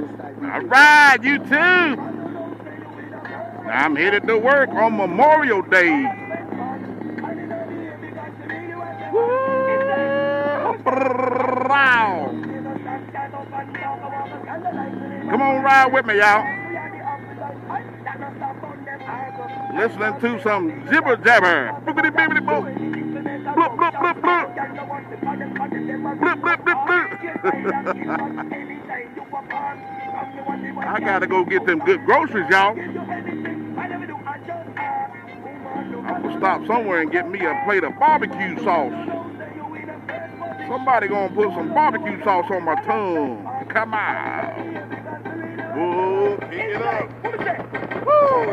All right, you too. I'm headed to work on Memorial Day. Come on, ride with me, y'all. Listening to some jibber jabber. Boopity bibbity boop. Bloop, bloop, bloop, bloop. Bloop, bloop, bloop, bloop. I gotta go get them good groceries, y'all. I'm gonna stop somewhere and get me a plate of barbecue sauce. Somebody gonna put some barbecue sauce on my tongue. Come on. Whoa, pick it up. Woo.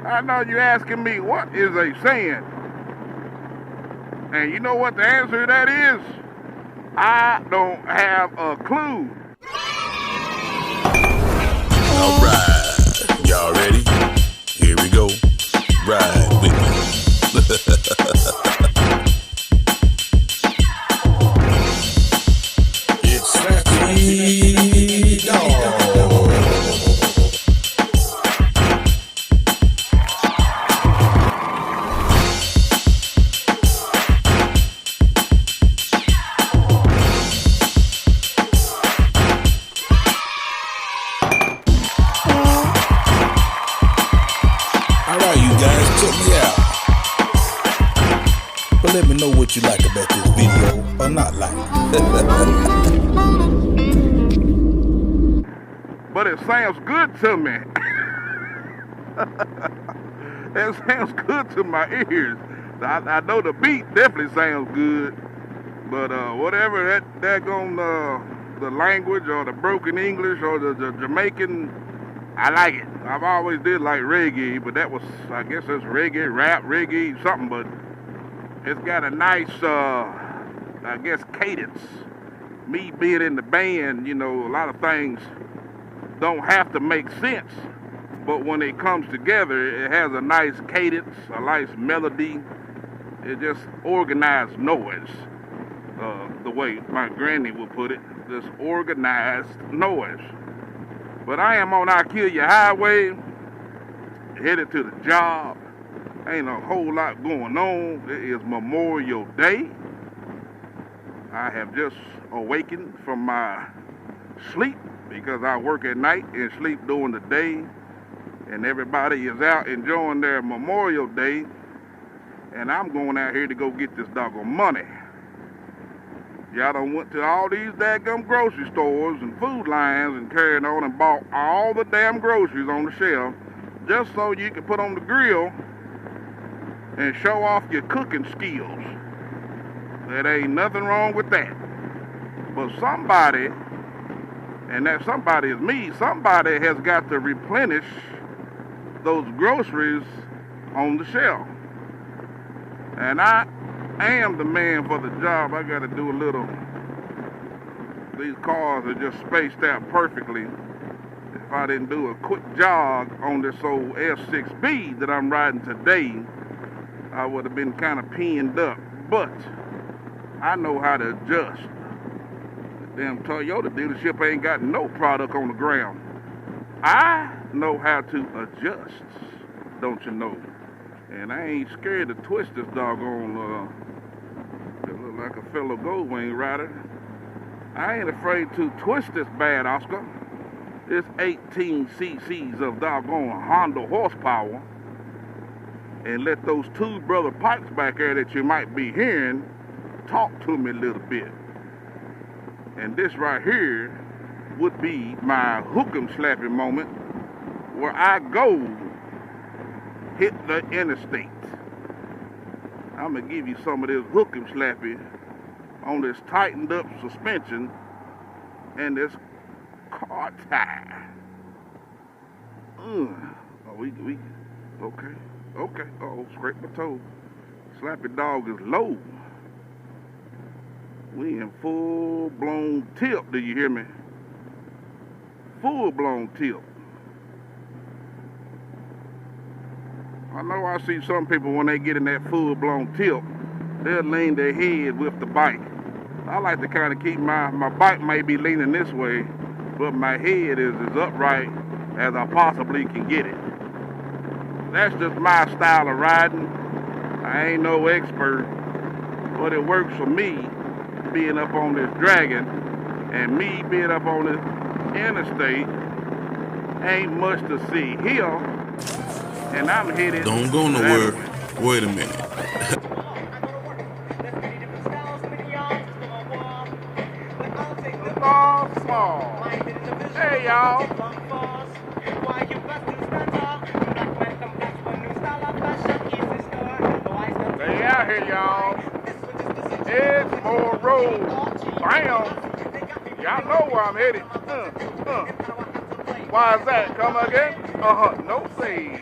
I know you're asking me, what is a saying? And you know what the answer to that is? I don't have a clue. All right, y'all ready? Here we go. Ride with me. It's lappydog. Let me know what you like about this video or not like. But it sounds good to me. It sounds good to my ears. I know the beat definitely sounds good, but whatever that on the language or the broken English or the Jamaican, I like it. I've always did like reggae, but that was, I guess that's reggae, rap, reggae, something, but it's got a nice, I guess, cadence. Me being in the band, you know, a lot of things don't have to make sense, but when it comes together, it has a nice cadence, a nice melody. It just organized noise, the way my granny would put it, just organized noise. But I am on Arcadia Highway, headed to the job. Ain't a whole lot going on. It is Memorial Day. I have just awakened from my sleep because I work at night and sleep during the day. And everybody is out enjoying their Memorial Day. And I'm going out here to go get this doggone money. Y'all done went to all these daggum grocery stores and food lines and carried on and bought all the damn groceries on the shelf just so you can put on the grill and show off your cooking skills. There ain't nothing wrong with that. But somebody, and that somebody is me, somebody has got to replenish those groceries on the shelf. And I am the man for the job. I got to do a little, these cars are just spaced out perfectly. If I didn't do a quick jog on this old F6B that I'm riding today, I would have been kind of pinned up, but I know how to adjust. The damn Toyota dealership ain't got no product on the ground. I know how to adjust, don't you know? And I ain't scared to twist this doggone, it look like a fellow Goldwing rider. I ain't afraid to twist this bad Oscar. It's 18 cc's of doggone Honda horsepower. And let those two brother pipes back there that you might be hearing talk to me a little bit. And this right here would be my hook'em slapping moment where I go hit the interstate. I'm gonna give you some of this hook'em slappy on this tightened up suspension and this car tie. Oh, we okay. Okay. Uh-oh, scrape my toe. Lappydog is low. We in full-blown tilt, do you hear me? Full-blown tilt. I know I see some people when they get in that full-blown tilt, they'll lean their head with the bike. I like to kind of keep my bike may be leaning this way, but my head is as upright as I possibly can get it. That's just my style of riding. I ain't no expert, but it works for me being up on this dragon, and me being up on this interstate ain't much to see here, and I'm headed. Don't go nowhere. Wait a minute. Small. Hey y'all. Stay out here, y'all. It's more road. Bam. Y'all know where I'm headed. Why is that? Come again? No say.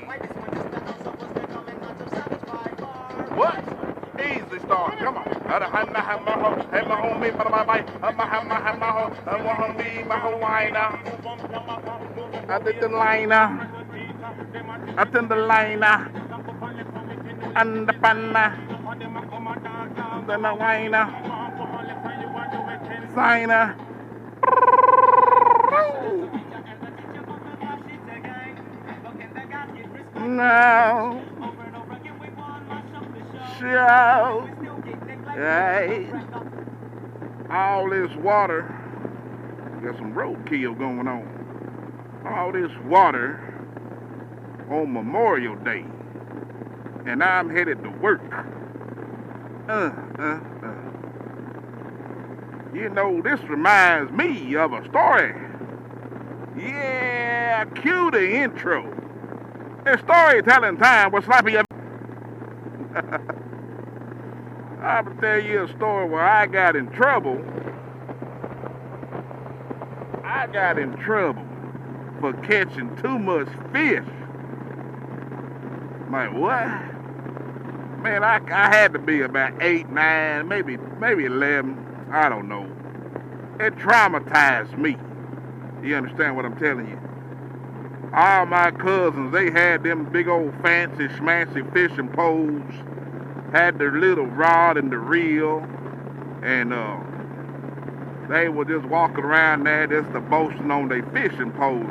What? Easy start. Come on. I did the liner. I did the liner. And the panna. The liner. Signer. No. Show. Hey. All this water. Got some roadkill going on. All this water on Memorial Day. And I'm headed to work. You know, this reminds me of a story. Yeah, cue the intro. It's storytelling time with Slappy. I'm gonna tell you a story where I got in trouble. I got in trouble for catching too much fish. Like, what? Man, I had to be about 8, 9, maybe 11. I don't know. It traumatized me. You understand what I'm telling you? All my cousins, they had them big old fancy schmancy fishing poles, had their little rod and the reel, and they were just walking around there just boasting on their fishing poles.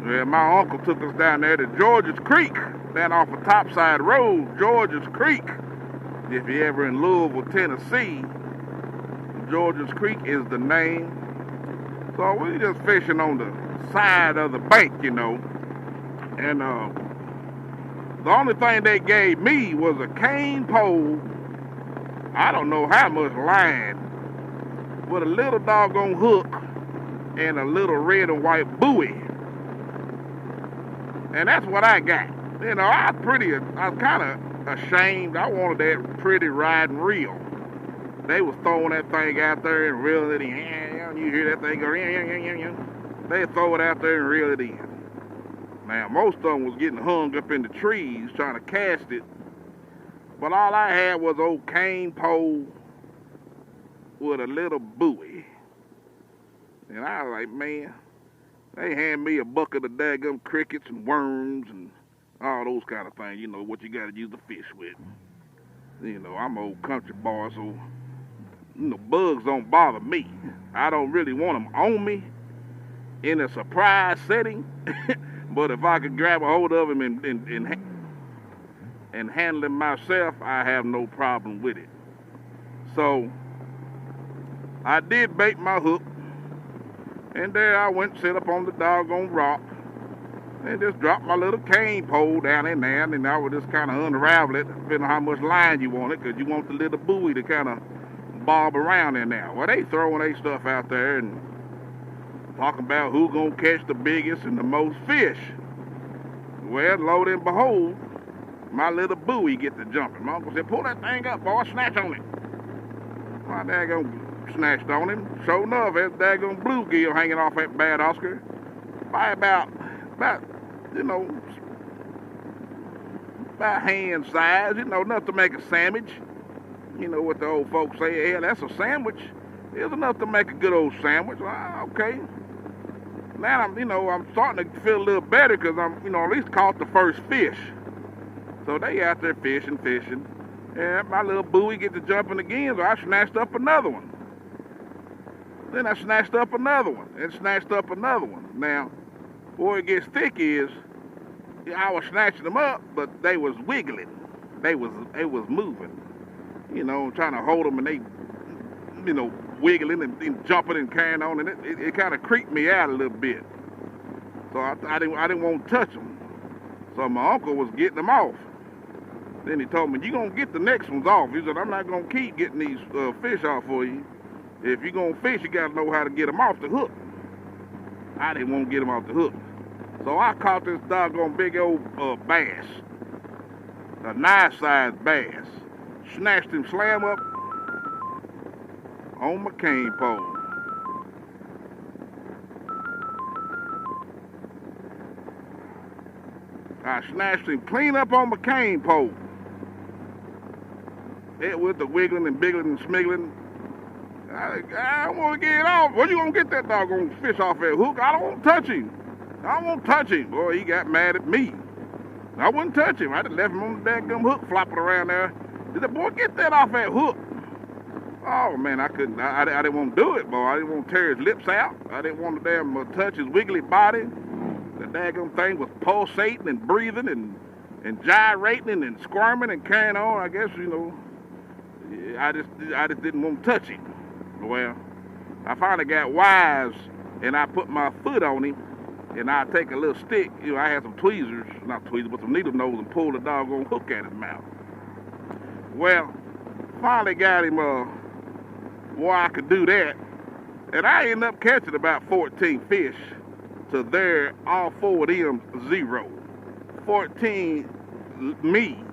Yeah, my uncle took us down there to George's Creek, down off a Topside Road, George's Creek. If you're ever in Louisville, Tennessee, George's Creek is the name. So we just fishing on the side of the bank, you know. And the only thing they gave me was a cane pole, I don't know how much line, with a little doggone hook and a little red and white buoy. And that's what I got. You know, I was kind of ashamed. I wanted that pretty riding reel. They was throwing that thing out there and reeling it in. You hear that thing go, they throw it out there and reel it in. Now, most of them was getting hung up in the trees trying to cast it. But all I had was an old cane pole with a little buoy. And I was like, man, they hand me a bucket of daggum crickets and worms and all those kind of things. You know, what you got to use to fish with. You know, I'm an old country boy, so, you know, bugs don't bother me. I don't really want them on me in a surprise setting. But if I could grab a hold of him and handle him myself, I have no problem with it. So I did bait my hook, and there I went and sit up on the doggone rock and just dropped my little cane pole down in there, and then I would just kind of unravel it, depending on how much line you want it, because you want the little buoy to kind of bob around in there. Well, they throwing their stuff out there and talking about who gonna catch the biggest and the most fish. Well, lo and behold, my little buoy get to jumping. My uncle said, pull that thing up, boy, snatch on it. My daggone snatched on him. Sure enough, that daggone bluegill hanging off that bad Oscar by about, you know, about hand size, enough to make a sandwich. You know what the old folks say, yeah, that's a sandwich. It's enough to make a good old sandwich. Okay. Now I'm starting to feel a little better because I'm, at least caught the first fish. So they out there fishing. And my little buoy get to jumping again, so I snatched up another one. Then I snatched up another one and snatched up another one. Now, where it gets thick is, I was snatching them up, but they was wiggling. They was moving. Trying to hold them, and they, wiggling and jumping and carrying on, and it kind of creeped me out a little bit. So I didn't want to touch them. So my uncle was getting them off. Then he told me, "You gonna get the next ones off." He said, "I'm not gonna keep getting these fish off for you. If you're gonna fish, you gotta know how to get them off the hook." I didn't want to get them off the hook. So I caught this doggone big old bass, a nice sized bass. Snatched him slam up on my cane pole. I snatched him clean up on my cane pole. It was the wiggling and biggling and smiggling. I don't want to get it off. Where you gonna get that doggone fish off that hook? I don't want to touch him. I won't touch him. Boy, he got mad at me. I wouldn't touch him. I just left him on the daggum hook flopping around there. He said, "Boy, get that off that hook." Oh, man, I couldn't. I didn't want to do it, boy. I didn't want to tear his lips out. I didn't want to damn touch his wiggly body. The daggum thing was pulsating and breathing and gyrating and squirming and carrying on. I guess, I just didn't want to touch him. Well, I finally got wise, and I put my foot on him, and I take a little stick. I had some tweezers, not tweezers, but some needle nose, and pull the doggone hook at his mouth. Well, finally got him where I could do that, and I ended up catching about 14 fish to there, all 4 of them 0. 14 me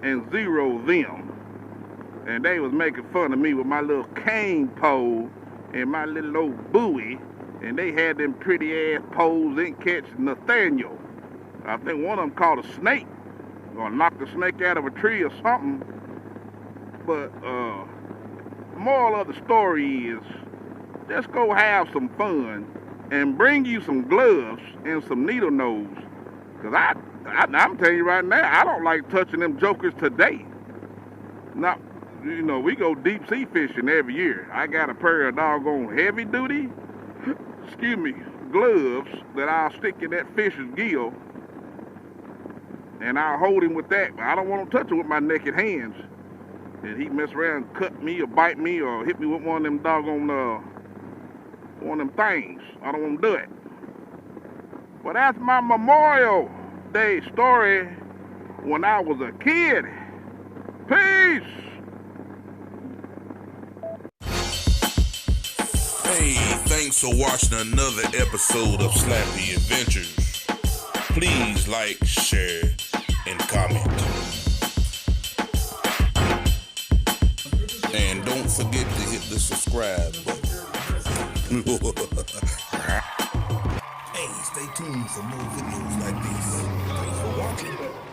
and 0 them. And they was making fun of me with my little cane pole and my little old buoy, and they had them pretty ass poles. Didn't catch Nathaniel. I think one of them caught a snake, or knocked the snake out of a tree or something. But moral of the story is, just go have some fun and bring you some gloves and some needle nose. Cause I'm telling you right now, I don't like touching them jokers today. Now, we go deep sea fishing every year. I got a pair of doggone heavy duty, gloves that I'll stick in that fish's gill, and I'll hold him with that. I don't want to touch him with my naked hands. And he mess around and cut me or bite me or hit me with one of them doggone, one of them things. I don't want to do it. But that's my Memorial Day story when I was a kid. Peace! Hey, thanks for watching another episode of Slappy Adventures. Please like, share, and comment. And don't forget to hit the subscribe button. Hey, stay tuned for more videos like this. Thanks for watching.